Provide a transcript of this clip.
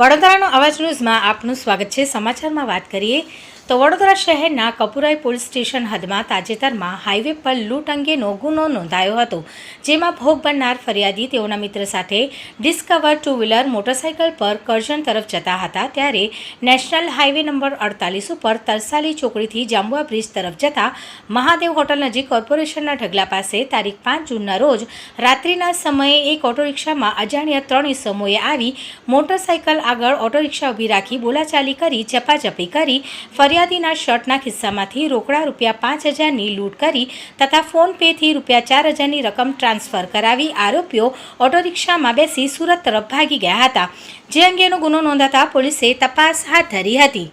વડોદરાનો અવાજ ન્યૂઝમાં આપનું સ્વાગત છે। સમાચારમાં વાત કરીએ તો વડોદરા શહેરના કપુરાઈ પોલીસ સ્ટેશન હદમાં તાજેતરમાં હાઈવે પર લૂંટ અંગેનો ગુનો નોંધાયો હતો, જેમાં ભોગ બનનાર ફરિયાદી તેઓના મિત્ર સાથે ડિસ્કવર ટુ વ્હીલર મોટરસાઇકલ પર કરજણ તરફ જતા હતા, ત્યારે નેશનલ હાઈવે નંબર 48 ઉપર તરસાલી ચોકડીથી જાંબુઆ બ્રિજ તરફ જતા મહાદેવ હોટલ નજીક કોર્પોરેશનના ઢગલા પાસે તારીખ 5 જૂનના રોજ રાત્રિના સમયે એક ઓટો રિક્ષામાં અજાણ્યા 3 ઇસમોએ આવી મોટરસાઇકલ આગળ ઓટો રિક્ષા ઊભી રાખી બોલાચાલી કરી ઝપાઝપી કરી ફરિયાદીના શર્ટના ખિસ્સામાંથી રોકડા ₹5000ની લૂંટ કરી તથા ફોન પેથી ₹4000ની રકમ ટ્રાન્સફર કરાવી આરોપીઓ ઓટો રિક્ષામાં બેસી સુરત તરફ ભાગી ગયા હતા, જે અંગેનો ગુનો નોંધાતા પોલીસે તપાસ હાથ ધરી હતી।